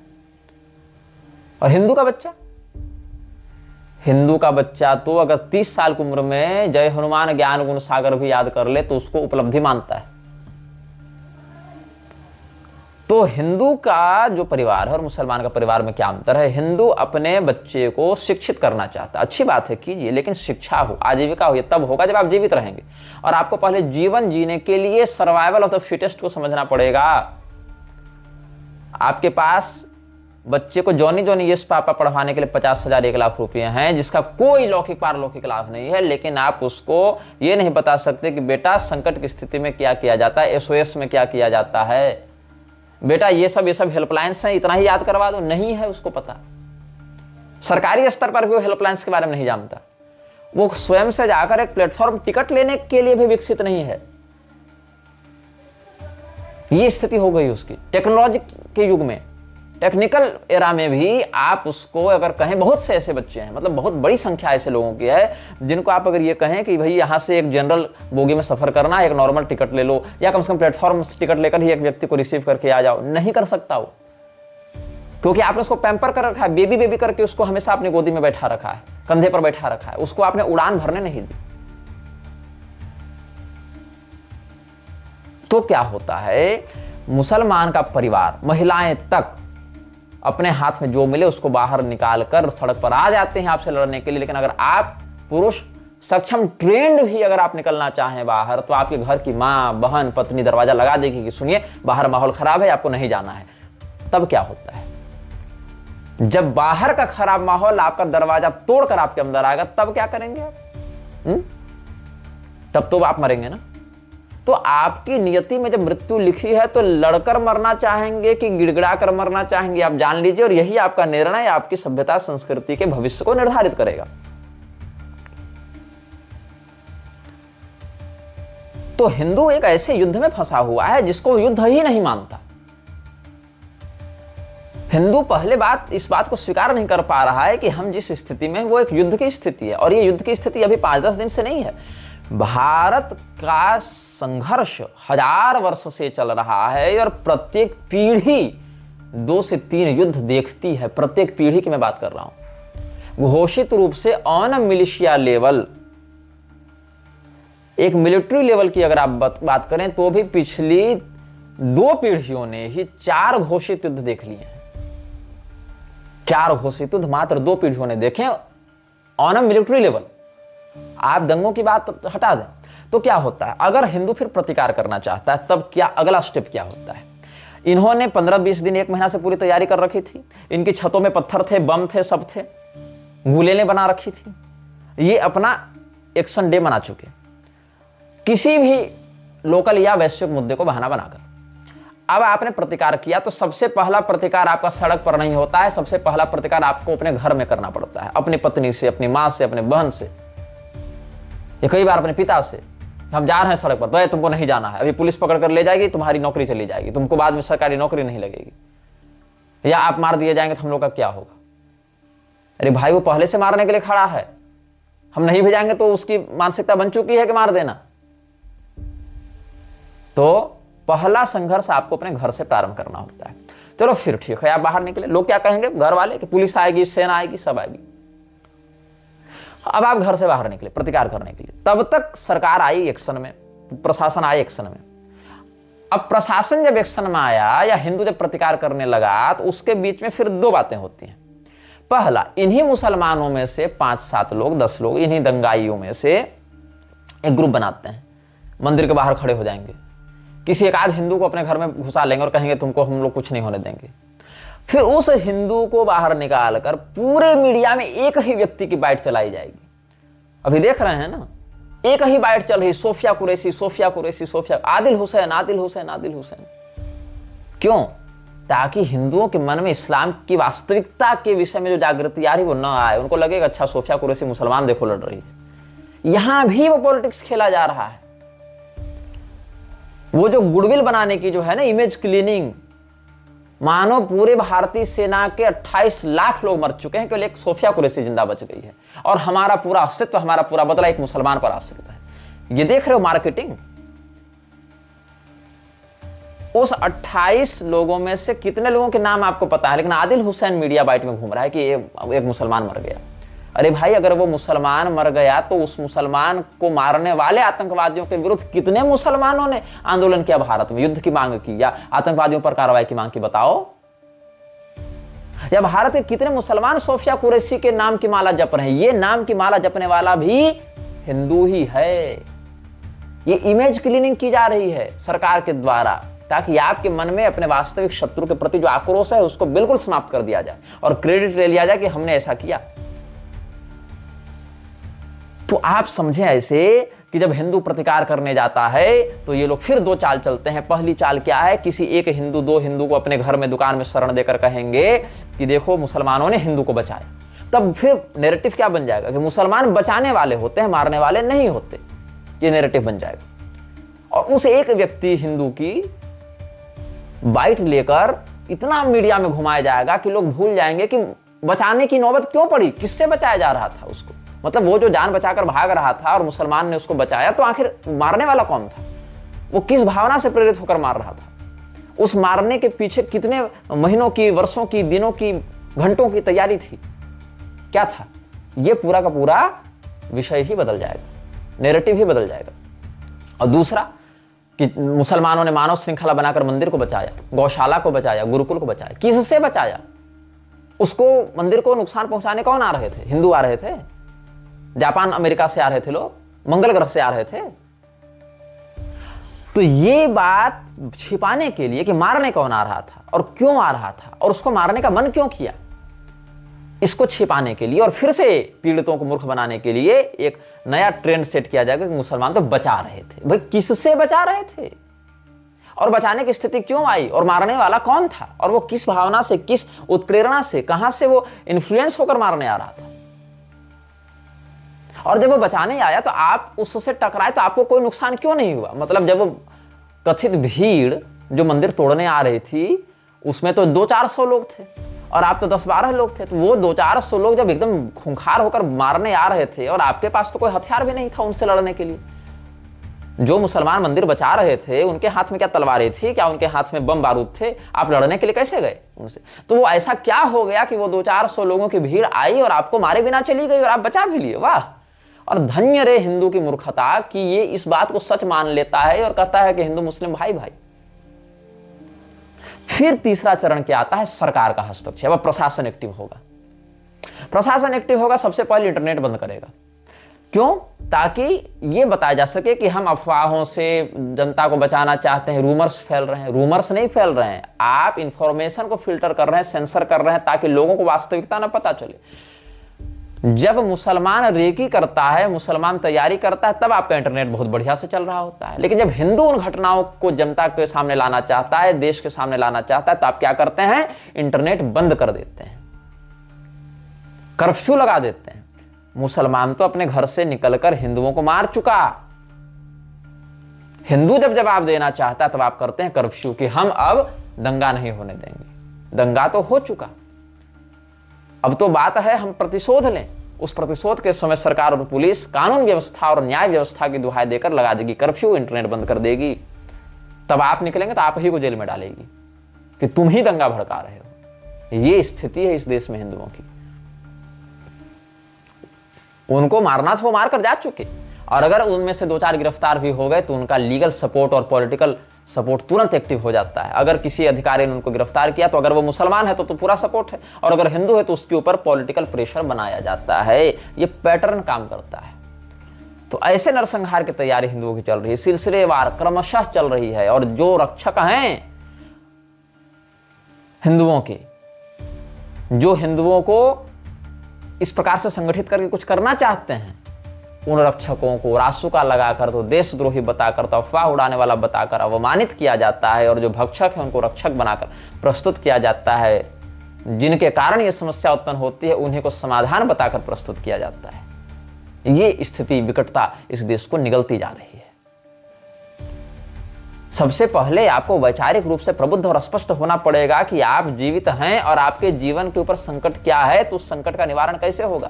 और हिंदू का बच्चा तो अगर 30 साल की उम्र में जय हनुमान ज्ञान गुण सागर भी याद कर ले तो उसको उपलब्धि मानता है। तो हिंदू का जो परिवार है और मुसलमान का परिवार में क्या अंतर है? हिंदू अपने बच्चे को शिक्षित करना चाहता है, अच्छी बात है कीजिए, लेकिन शिक्षा हो, आजीविका हो, ये तब होगा जब आप जीवित रहेंगे। और आपको पहले जीवन जीने के लिए सर्वाइवल ऑफ द फिटेस्ट को समझना पड़ेगा। आपके पास बच्चे को जॉनी जॉनी यस पापा पढ़वाने के लिए 50,000 1 लाख रुपए हैं, जिसका कोई लौकिक पारलौकिक लाभ नहीं है, लेकिन आप उसको ये नहीं बता सकते कि बेटा संकट की स्थिति में क्या किया जाता है, SOS में क्या किया जाता है, बेटा ये सब हेल्पलाइंस हैं, इतना ही याद करवा दो। नहीं है उसको पता। सरकारी स्तर पर भी वो हेल्पलाइंस के बारे में नहीं जानता। वो स्वयं से जाकर एक प्लेटफॉर्म टिकट लेने के लिए भी विकसित नहीं है। ये स्थिति हो गई उसकी। टेक्नोलॉजी के युग में, टेक्निकल एरा में भी आप उसको अगर कहें, बहुत से ऐसे बच्चे हैं, मतलब बहुत बड़ी संख्या ऐसे लोगों की है जिनको आप अगर ये कहें कि भाई यहाँ से एक जनरल बोगी में सफर करना, एक नॉर्मल टिकट ले लो, या कम से कम प्लेटफॉर्म टिकट लेकर ही एक व्यक्ति को रिसीव करके आ जाओ, नहीं कर सकता वो, क्योंकि आपने उसको पैम्पर कर रखा है, बेबी बेबी करके उसको हमेशा अपनी गोदी में बैठा रखा है, कंधे पर बैठा रखा है, उसको आपने उड़ान भरने नहीं दी। तो क्या होता है, मुसलमान का परिवार, महिलाएं तक अपने हाथ में जो मिले उसको बाहर निकाल कर सड़क पर आ जाते हैं आपसे लड़ने के लिए। लेकिन अगर आप पुरुष सक्षम ट्रेंड भी अगर आप निकलना चाहें बाहर, तो आपके घर की माँ, बहन, पत्नी दरवाजा लगा देगी कि सुनिए बाहर माहौल खराब है, आपको नहीं जाना है। तब क्या होता है, जब बाहर का खराब माहौल आपका दरवाजा तोड़कर आपके अंदर आएगा, तब क्या करेंगे आप? तब तो आप मरेंगे ना। तो आपकी नियति में जब मृत्यु लिखी है तो लड़कर मरना चाहेंगे कि गिड़गिड़ा कर मरना चाहेंगे, आप जान लीजिए। और यही आपका निर्णय आपकी सभ्यता संस्कृति के भविष्य को निर्धारित करेगा। तो हिंदू एक ऐसे युद्ध में फंसा हुआ है जिसको युद्ध ही नहीं मानता। हिंदू पहले इस बात को स्वीकार नहीं कर पा रहा है कि हम जिस स्थिति में, वो एक युद्ध की स्थिति है। और ये युद्ध की स्थिति अभी 5-10 दिन से नहीं है। भारत का संघर्ष 1000 वर्ष से चल रहा है और प्रत्येक पीढ़ी 2 से 3 युद्ध देखती है। प्रत्येक पीढ़ी की मैं बात कर रहा हूं। घोषित रूप से ऑन मिलिशिया लेवल, एक मिलिट्री लेवल की अगर आप बात करें तो भी पिछली 2 पीढ़ियों ने ही 4 घोषित युद्ध देख लिए हैं। 4 घोषित युद्ध मात्र 2 पीढ़ियों ने देखे ऑन मिलिट्री लेवल। आप दंगों की बात हटा दें तो क्या होता है, अगर हिंदू फिर प्रतिकार करना चाहता है तब क्या अगला स्टेप क्या होता है? इन्होंने 15-20 दिन, 1 महीना से पूरी तैयारी कर रखी थी। इनकी छतों में पत्थर थे, बम थे, सब थे, गुलेलें बना रखी थी। ये अपना एक्शन डे मना चुके, किसी भी लोकल या वैश्विक मुद्दे को बहाना बनाकर। अब आपने प्रतिकार किया तो सबसे पहला प्रतिकार आपका सड़क पर नहीं होता है। सबसे पहला प्रतिकार आपको अपने घर में करना पड़ता है, अपनी पत्नी से, अपनी मां से, अपने बहन से, या कई बार अपने पिता से। हम जा रहे हैं सड़क पर, तो तुमको नहीं जाना है, अभी पुलिस पकड़ कर ले जाएगी, तुम्हारी नौकरी चली जाएगी, तुमको बाद में सरकारी नौकरी नहीं लगेगी, या आप मार दिए जाएंगे तो हम लोग का क्या होगा? अरे भाई, वो पहले से मारने के लिए खड़ा है, हम नहीं भेजाएंगे तो उसकी मानसिकता बन चुकी है कि मार देना। तो पहला संघर्ष आपको अपने घर से प्रारंभ करना होता है। चलो फिर ठीक है, आप बाहर निकले, लोग क्या कहेंगे घर वाले कि पुलिस आएगी, सेना आएगी, सब आएगी। अब आप घर से बाहर निकले प्रतिकार करने के लिए, तब तक सरकार आई एक्शन में, प्रशासन आया एक्शन में। अब प्रशासन जब एक्शन में आया या हिंदू जब प्रतिकार करने लगा, तो उसके बीच में फिर 2 बातें होती हैं। पहला, इन्हीं मुसलमानों में से 5-7 लोग, 10 लोग, इन्हीं दंगाइयों में से एक ग्रुप बनाते हैं, मंदिर के बाहर खड़े हो जाएंगे, किसी एक आध हिंदू को अपने घर में घुसा लेंगे और कहेंगे तुमको हम लोग कुछ नहीं होने देंगे। फिर उस हिंदू को बाहर निकालकर पूरे मीडिया में एक ही व्यक्ति की बाइट चलाई जाएगी। अभी देख रहे हैं ना, एक ही बाइट चल रही, सोफिया कुरैशी, सोफिया कुरैशी, सोफिया, आदिल हुसैन, आदिल हुसैन, आदिल हुसैन। क्यों? ताकि हिंदुओं के मन में इस्लाम की वास्तविकता के विषय में जो जागृति आ रही वो ना आए, उनको लगेगा अच्छा सोफिया कुरैशी मुसलमान देखो लड़ रही है। यहां भी वो पॉलिटिक्स खेला जा रहा है। वो जो गुडविल बनाने की जो है ना, इमेज क्लीनिंग, मानो पूरे भारतीय सेना के 28 लाख लोग मर चुके हैं, केवल एक सोफिया कुरैशी जिंदा बच गई है, और हमारा पूरा अस्तित्व, हमारा पूरा बदला एक मुसलमान पर आश्रित है। ये देख रहे हो मार्केटिंग? उस 28 लोगों में से कितने लोगों के नाम आपको पता है? लेकिन आदिल हुसैन मीडिया बाइट में घूम रहा है कि एक मुसलमान मर गया। अरे भाई, अगर वो मुसलमान मर गया तो उस मुसलमान को मारने वाले आतंकवादियों के विरुद्ध कितने मुसलमानों ने आंदोलन किया भारत में, युद्ध की मांग की या आतंकवादियों पर कार्रवाई की मांग की, बताओ। या भारत के कितने मुसलमान सोफिया कुरैशी के नाम की माला जप रहे हैं। ये नाम की माला जपने वाला भी हिंदू ही है। ये इमेज क्लीनिंग की जा रही है सरकार के द्वारा, ताकि आपके मन में अपने वास्तविक शत्रु के प्रति जो आक्रोश है उसको बिल्कुल समाप्त कर दिया जाए और क्रेडिट ले लिया जाए कि हमने ऐसा किया। तो आप समझें ऐसे कि जब हिंदू प्रतिकार करने जाता है तो ये लोग फिर दो चाल चलते हैं। पहली चाल क्या है, किसी एक हिंदू, दो हिंदू को अपने घर में दुकान में शरण देकर कहेंगे कि देखो मुसलमानों ने हिंदू को बचाया। तब फिर नैरेटिव क्या बन जाएगा कि मुसलमान बचाने वाले होते हैं, मारने वाले नहीं होते। ये नैरेटिव बन जाएगा और उस एक व्यक्ति हिंदू की बाइट लेकर इतना मीडिया में घुमाया जाएगा कि लोग भूल जाएंगे कि बचाने की नौबत क्यों पड़ी, किससे बचाया जा रहा था उसको। मतलब वो जो जान बचाकर भाग रहा था और मुसलमान ने उसको बचाया, तो आखिर मारने वाला कौन था, वो किस भावना से प्रेरित होकर मार रहा था, उस मारने के पीछे कितने महीनों की, वर्षों की, दिनों की, घंटों की तैयारी थी, क्या था। ये पूरा का पूरा विषय ही बदल जाएगा, नैरेटिव ही बदल जाएगा। और दूसरा कि मुसलमानों ने मानव श्रृंखला बनाकर मंदिर को बचाया, गौशाला को बचाया, गुरुकुल को बचाया। किससे बचाया? उसको, मंदिर को नुकसान पहुंचाने कौन आ रहे थे? हिंदू आ रहे थे। जापान अमेरिका से आ रहे थे लोग, मंगल ग्रह से आ रहे थे। तो ये बात छिपाने के लिए कि मारने कौन आ रहा था और क्यों आ रहा था और उसको मारने का मन क्यों किया, इसको छिपाने के लिए और फिर से पीड़ितों को मूर्ख बनाने के लिए एक नया ट्रेंड सेट किया जाएगा कि मुसलमान तो बचा रहे थे। भाई किससे बचा रहे थे और बचाने की स्थिति क्यों आई और मारने वाला कौन था और वो किस भावना से, किस उत्प्रेरणा से, कहां से वो इन्फ्लुएंस होकर मारने आ रहा था। और जब वो बचाने आया तो आप उससे टकराए तो आपको कोई नुकसान क्यों नहीं हुआ। मतलब जब वो कथित भीड़ जो मंदिर तोड़ने आ रही थी उसमें तो 200-400 लोग थे और आप तो 10-12 लोग थे। तो वो 200-400 लोग जब एकदम खूंखार होकर मारने आ रहे थे और आपके पास तो कोई हथियार भी नहीं था उनसे लड़ने के लिए। जो मुसलमान मंदिर बचा रहे थे उनके हाथ में क्या तलवारें थी, क्या उनके हाथ में बम बारूद थे? आप लड़ने के लिए कैसे गए उनसे? तो वो ऐसा क्या हो गया कि वो 200-400 लोगों की भीड़ आई और आपको मारे बिना चली गई और आप बचा भी लिए। वाह! और धन्य रे हिंदू की मूर्खता कि ये इस बात को सच मान लेता है और कहता है कि हिंदू मुस्लिम भाई भाई। फिर तीसरा चरण क्या आता है? सरकार का हस्तक्षेप। अब प्रशासन एक्टिव होगा। प्रशासन एक्टिव होगा, सबसे पहले इंटरनेट बंद करेगा। क्यों? ताकि ये बताया जा सके कि हम अफवाहों से जनता को बचाना चाहते हैं। रूमर्स फैल रहे हैं, रूमर्स नहीं फैल रहे हैं, आप इंफॉर्मेशन को फिल्टर कर रहे हैं, सेंसर कर रहे हैं ताकि लोगों को वास्तविकता ना पता चले। जब मुसलमान रेकी करता है, मुसलमान तैयारी करता है, तब आपका इंटरनेट बहुत बढ़िया से चल रहा होता है। लेकिन जब हिंदू उन घटनाओं को जनता के सामने लाना चाहता है, देश के सामने लाना चाहता है, तो आप क्या करते हैं? इंटरनेट बंद कर देते हैं, कर्फ्यू लगा देते हैं। मुसलमान तो अपने घर से निकलकर हिंदुओं को मार चुका। हिंदू जब जवाब देना चाहता है तब आप करते हैं कर्फ्यू कि हम अब दंगा नहीं होने देंगे। दंगा तो हो चुका, अब तो बात है हम प्रतिशोध लें। उस प्रतिशोध के समय सरकार और पुलिस कानून व्यवस्था और न्याय व्यवस्था की दुहाई देकर लगा देगी कर्फ्यू, इंटरनेट बंद कर देगी। तब आप निकलेंगे तो आप ही को जेल में डालेगी कि तुम ही दंगा भड़का रहे हो। ये स्थिति है इस देश में हिंदुओं की। उनको मारना था, वो मार कर जा चुके, और अगर उनमें से 2-4 गिरफ्तार भी हो गए तो उनका लीगल सपोर्ट और पॉलिटिकल सपोर्ट तुरंत एक्टिव हो जाता है। अगर किसी अधिकारी ने उनको गिरफ्तार किया तो अगर वो मुसलमान है तो पूरा सपोर्ट है, और अगर हिंदू है तो उसके ऊपर पॉलिटिकल प्रेशर बनाया जाता है। ये पैटर्न काम करता है। तो ऐसे नरसंहार की तैयारी हिंदुओं की चल रही है, सिलसिलेवार क्रमशः चल रही है। और जो रक्षक हैं हिंदुओं के, जो हिंदुओं को इस प्रकार से संगठित करके कुछ करना चाहते हैं, उन रक्षकों को रासुका लगाकर, तो देशद्रोही बताकर, तो अफवाह उड़ाने वाला बताकर अवमानित किया जाता है। और जो भक्षक है उनको रक्षक बनाकर प्रस्तुत किया जाता है। जिनके कारण ये समस्या उत्पन्न होती है उन्हीं को समाधान बताकर प्रस्तुत किया जाता है। ये स्थिति, विकटता इस देश को निगलती जा रही है। सबसे पहले आपको वैचारिक रूप से प्रबुद्ध और स्पष्ट होना पड़ेगा कि आप जीवित हैं और आपके जीवन के ऊपर संकट क्या है, तो उस संकट का निवारण कैसे होगा।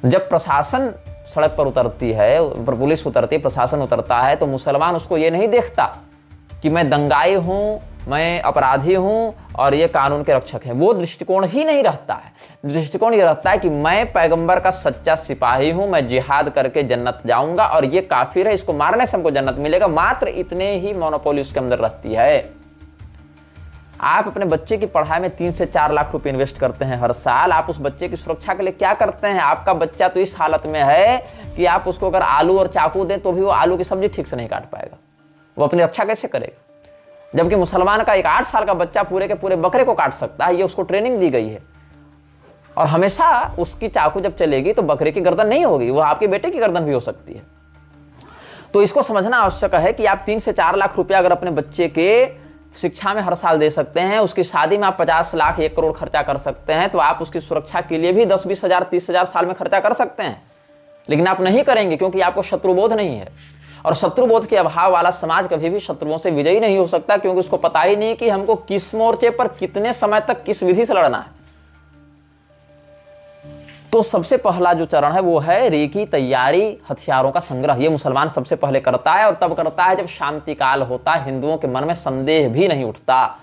जब प्रशासन सड़क पर उतरती है, पर पुलिस उतरती है, प्रशासन उतरता है, तो मुसलमान उसको ये नहीं देखता कि मैं दंगाई हूं मैं अपराधी हूं और ये कानून के रक्षक हैं, वो दृष्टिकोण ही नहीं रहता है। दृष्टिकोण ये रहता है कि मैं पैगंबर का सच्चा सिपाही हूं, मैं जिहाद करके जन्नत जाऊंगा और ये काफिर है, इसको मारने से हमको जन्नत मिलेगा। मात्र इतने ही मोनोपोली उसके अंदर रहती है। आप अपने बच्चे की पढ़ाई में 3 से 4 लाख रुपए इन्वेस्ट करते हैं हर साल, आप उस बच्चे की सुरक्षा के लिए क्या करते हैं? आपका बच्चा तो इस हालत में है कि आप उसको अगर आलू और चाकू दें तो भी वो आलू की सब्जी ठीक से नहीं काट पाएगा, वो अपनी रक्षा कैसे करेगा? जबकि मुसलमान का एक 8 साल का बच्चा पूरे के पूरे बकरे को काट सकता है, ये उसको ट्रेनिंग दी गई है। और हमेशा उसकी चाकू जब चलेगी तो बकरे की गर्दन नहीं होगी, वो आपके बेटे की गर्दन भी हो सकती है। तो इसको समझना आवश्यक है कि आप 3 से 4 लाख रुपया अगर अपने बच्चे के शिक्षा में हर साल दे सकते हैं, उसकी शादी में आप 50 लाख 1 करोड़ खर्चा कर सकते हैं, तो आप उसकी सुरक्षा के लिए भी 10-20 हजार 30 हजार साल में खर्चा कर सकते हैं। लेकिन आप नहीं करेंगे क्योंकि आपको शत्रुबोध नहीं है, और शत्रुबोध के अभाव वाला समाज कभी भी शत्रुओं से विजयी नहीं हो सकता, क्योंकि उसको पता ही नहीं कि हमको किस मोर्चे पर कितने समय तक किस विधि से लड़ना है। तो सबसे पहला जो चरण है वो है रेकी तैयारी, हथियारों का संग्रह। ये मुसलमान सबसे पहले करता है, और तब करता है जब शांति काल होता है, हिंदुओं के मन में संदेह भी नहीं उठता।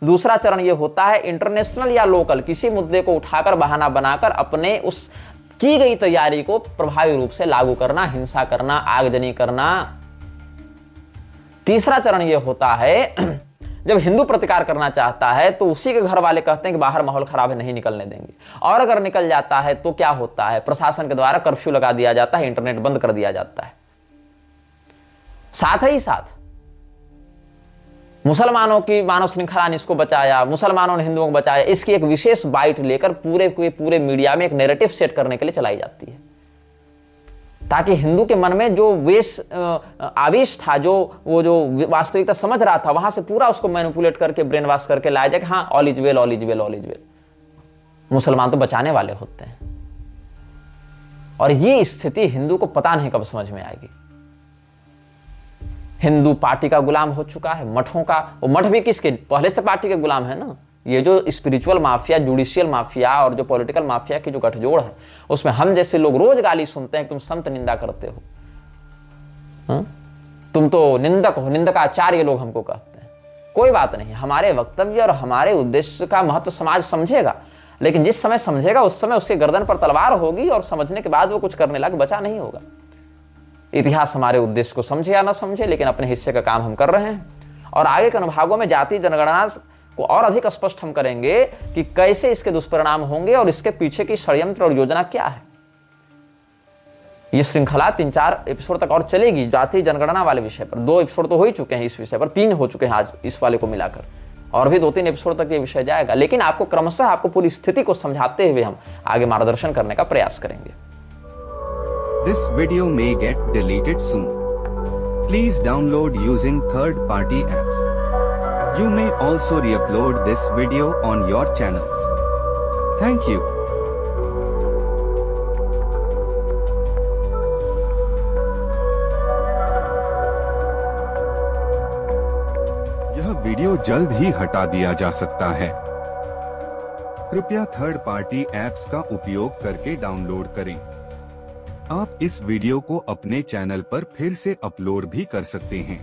दूसरा चरण ये होता है इंटरनेशनल या लोकल किसी मुद्दे को उठाकर बहाना बनाकर अपने उस की गई तैयारी को प्रभावी रूप से लागू करना, हिंसा करना, आगजनी करना। तीसरा चरण ये होता है जब हिंदू प्रतिकार करना चाहता है तो उसी के घर वाले कहते हैं कि बाहर माहौल खराब है, नहीं निकलने देंगे, और अगर निकल जाता है तो क्या होता है? प्रशासन के द्वारा कर्फ्यू लगा दिया जाता है, इंटरनेट बंद कर दिया जाता है। साथ ही साथ मुसलमानों की मानव श्रृंखला ने इसको बचाया, मुसलमानों ने हिंदुओं को बचाया, इसकी एक विशेष बाइट लेकर पूरे मीडिया में एक नैरेटिव सेट करने के लिए चलाई जाती है, ताकि हिंदू के मन में जो आवेश था, जो वास्तविकता समझ रहा था, वहां से पूरा उसको मैनिपुलेट करके ब्रेन वॉश करके लाया जाए कि हाँ all is well, all is well, all is well. मुसलमान तो बचाने वाले होते हैं, और ये स्थिति हिंदू को पता नहीं कब समझ में आएगी। हिंदू पार्टी का गुलाम हो चुका है, मठों का। वो मठ भी किसके? पहले से पार्टी के गुलाम है ना। ये जो स्पिरिचुअल माफिया, जुडिशियल माफिया और जो पॉलिटिकल माफिया की जो गठजोड़ है, उसमें हम जैसे लोग रोज गाली सुनते हैं कि तुम संत निंदा करते हो, तुम तो निंदक हो, निंदकाचार्य लोग हमको कहते हैं। कोई बात नहीं, हमारे वक्तव्य और हमारे उद्देश्य का महत्व समाज समझेगा, लेकिन जिस समय समझेगा उस समय उसके गर्दन पर तलवार होगी, और समझने के बाद वो कुछ करने लायक बचा नहीं होगा। इतिहास हमारे उद्देश्य को समझे या ना समझे, लेकिन अपने हिस्से का काम हम कर रहे हैं। और आगे के अनुभागों में जाति जनगणना को और अधिक स्पष्ट हम करेंगे कि कैसे इसके दुष्परिणाम होंगे और इसके पीछे की षड्यंत्र और योजना क्या है। ये श्रृंखला 3-4 एपिसोड तक और चलेगी जाति जनगणना वाले विषय पर। 2 एपिसोड तो हो ही चुके हैं इस विषय पर, 3 हो चुके हैं आज इस वाले को मिलाकर, और भी 2-3 एपिसोड तक ये विषय जाएगा। लेकिन आपको क्रमशः आपको पूरी स्थिति को समझाते हुए हम आगे मार्गदर्शन करने का प्रयास करेंगे। This video may get deleted soon. Please download using third-party apps. You may also re-upload this video on your channels. Thank you. यह वीडियो जल्द ही हटा दिया जा सकता है। कृपया थर्ड पार्टी ऐप्स का उपयोग करके डाउनलोड करें। आप इस वीडियो को अपने चैनल पर फिर से अपलोड भी कर सकते हैं।